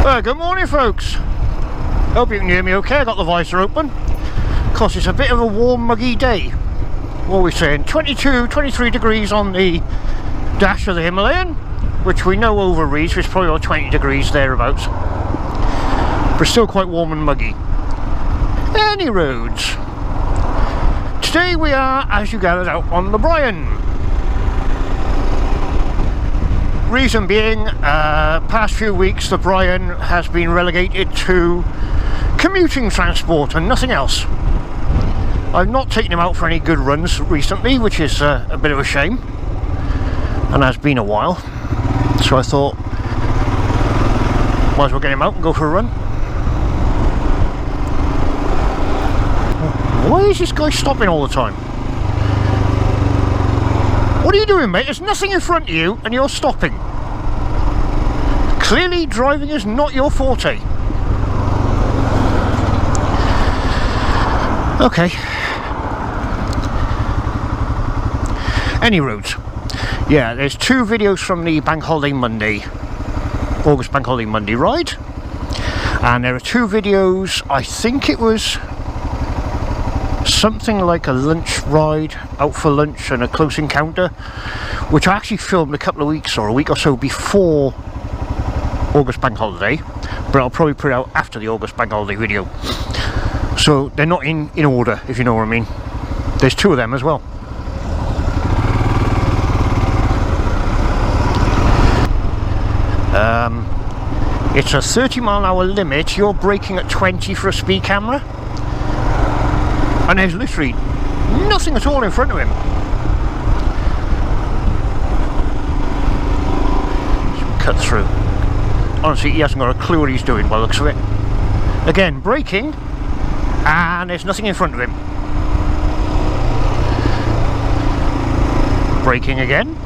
Well, good morning folks. Hope you can hear me okay. I got the visor open because it's a bit of a warm, muggy day. What are we saying? 22, 23 degrees on the dash of the Himalayan, which we know overreads, it's probably about 20 degrees thereabouts, but still quite warm and muggy. Any roads. Today we are, as you gathered, out on the Brian. Reason being, past few weeks the Brian has been relegated to commuting transport and nothing else. I've not taken him out for any good runs recently, which is a bit of a shame, and has been a while, so I thought might as well get him out and go for a run. Why is this guy stopping all the time? What are you doing, mate? There's nothing in front of you and you're stopping. Clearly driving is not your forte. Okay. Any roads. Yeah, there's two videos from the Bank Holiday Monday, August Bank Holiday Monday ride. And there are two videos, I think it was something like a lunch ride, out for lunch and a close encounter, which I actually filmed a couple of weeks or a week or so before August Bank Holiday, but I'll probably put it out after the August Bank Holiday video. So they're not in order, if you know what I mean. There's two of them as well. It's a 30-mile-an-hour limit. You're braking at 20 for a speed camera, and there's literally nothing at all in front of him. Cut through. Honestly, he hasn't got a clue what he's doing by the looks of it. Again, braking, and there's nothing in front of him. Braking again.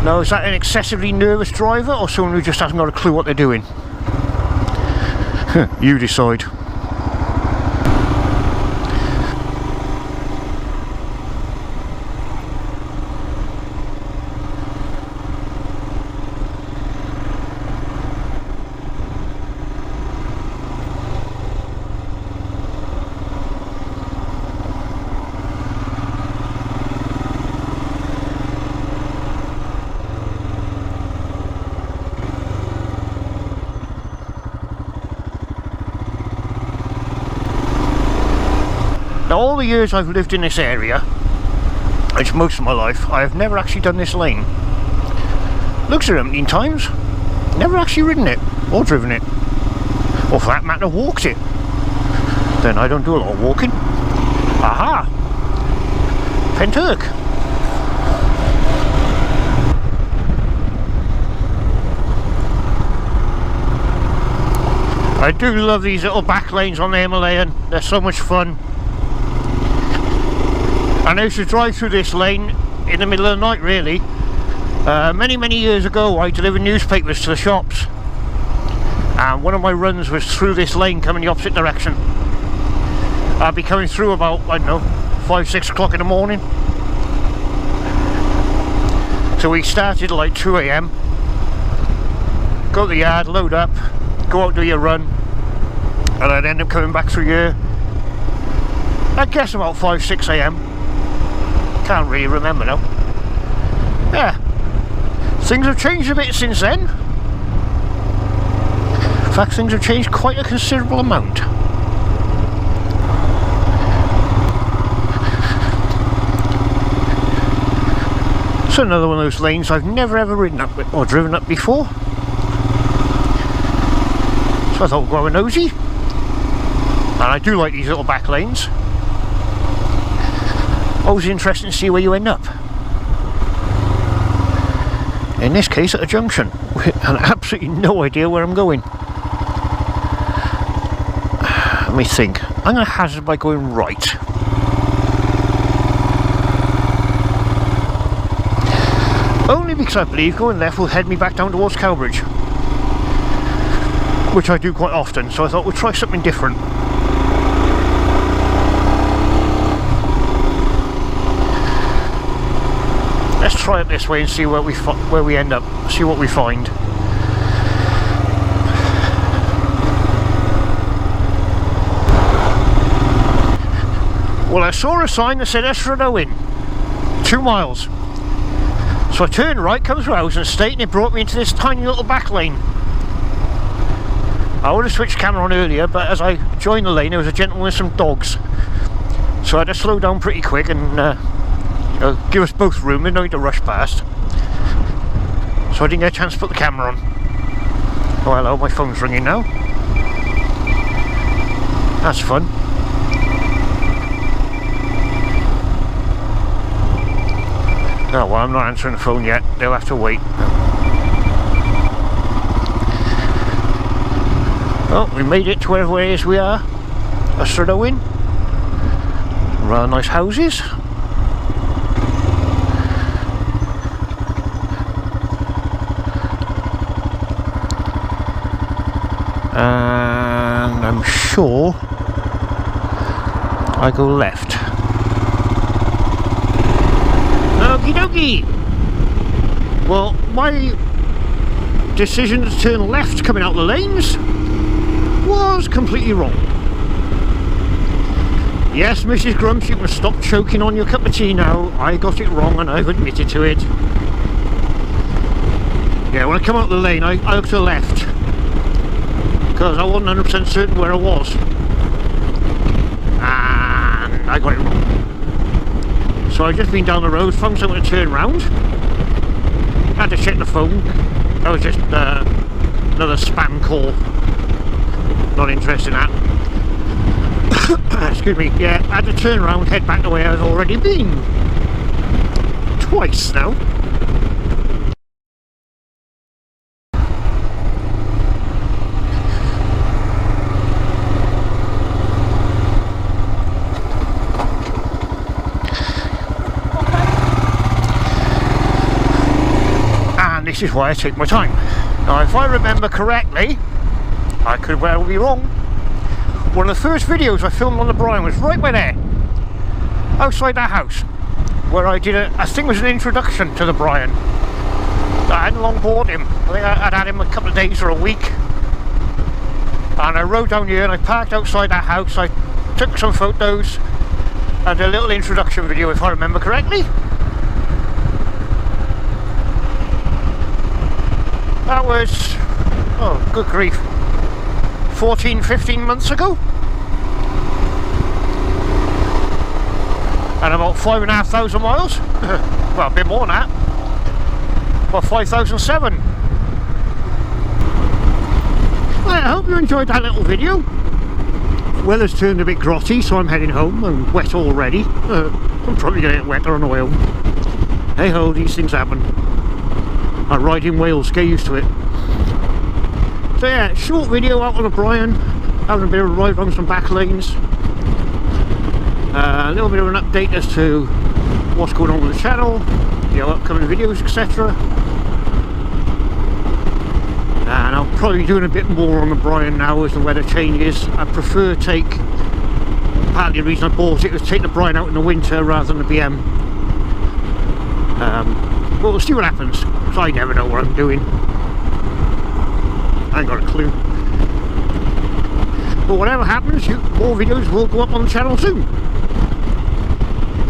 Now, is that an excessively nervous driver or someone who just hasn't got a clue what they're doing? You decide. Now, all the years I've lived in this area, which most of my life, I have never actually done this lane. Looked at it umpteen times, never actually ridden it, or driven it, or for that matter walked it. Then I don't do a lot of walking. Aha! Penturk. I do love these little back lanes on the Himalayan, they're so much fun. And I used to drive through this lane in the middle of the night, really. Many years ago I delivered newspapers to the shops, and one of my runs was through this lane coming the opposite direction. I'd be coming through about, I don't know, 5-6 o'clock in the morning. So we started at like 2 AM, go to the yard, load up, go out, do your run, and I'd end up coming back through here, I guess about 5-6 AM. Can't really remember now. Yeah, things have changed a bit since then. In fact, things have changed quite a considerable amount. It's another one of those lanes I've never ever ridden up or driven up before, so I thought we'd go have a nosy. And I do like these little back lanes. Always interesting to see where you end up. In this case, at a junction, with absolutely no idea where I'm going. Let me think. I'm going to hazard by going right. Only because I believe going left will head me back down towards Cowbridge, which I do quite often, so I thought we'll try something different. try it this way and see where we end up, see what we find. Well, I saw a sign that said Estrodo Inn, 2 miles. So I turned right, come through Housing Estate, and it brought me into this tiny little back lane. I would have switched camera on earlier, but as I joined the lane there was a gentleman with some dogs. So I had to slow down pretty quick and you know, give us both room, there's no need to rush past. So I didn't get a chance to put the camera on. Oh hello, my phone's ringing now. That's fun. Oh well, I'm not answering the phone yet, they'll have to wait. Well, we made it to wherever it is we are. Estrodo Inn. Rather nice houses. And I'm sure I go left. Okie dokie! Well, my decision to turn left coming out the lanes was completely wrong. Yes, Mrs. Grumps, you can stop choking on your cup of tea now. I got it wrong and I've admitted to it. Yeah, when I come out the lane, I looked to the left because I wasn't 100% certain where I was. And I got it wrong. So I've just been down the road, found somewhere to turn round. Had to check the phone. That was just another spam call. Not interested in that. Excuse me. Yeah, I had to turn around, head back the way I've already been. Twice now. And this is why I take my time. Now, if I remember correctly, I could well be wrong. One of the first videos I filmed on the Brian was right by there, outside that house, where I did I think it was an introduction to the Brian. I hadn't long bought him. I think I'd had him a couple of days or a week. And I rode down here and I parked outside that house. I took some photos and a little introduction video, if I remember correctly. That was, oh good grief, 14-15 months ago, and about 5,500 miles. Well, a bit more than that, about 5,007. Well, I hope you enjoyed that little video. Weather's turned a bit grotty, so I'm heading home. I'm wet already. I'm probably going to get wetter on the way home. Hey ho, these things happen. I ride in Wales, get used to it. So yeah, short video out on the Brian, having a bit of a ride on some back lanes. A little bit of an update as to what's going on with the channel, you know, upcoming videos, etc. And I'll probably be doing a bit more on the Brian now as the weather changes. I prefer take, partly the reason I bought it was take the Brian out in the winter rather than the BM. But we'll see what happens, because I never know what I'm doing. I ain't got a clue. But whatever happens, more videos will go up on the channel soon.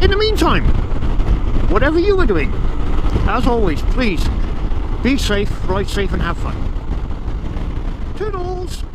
In the meantime, whatever you are doing, as always, please be safe, ride safe and have fun. Toodles!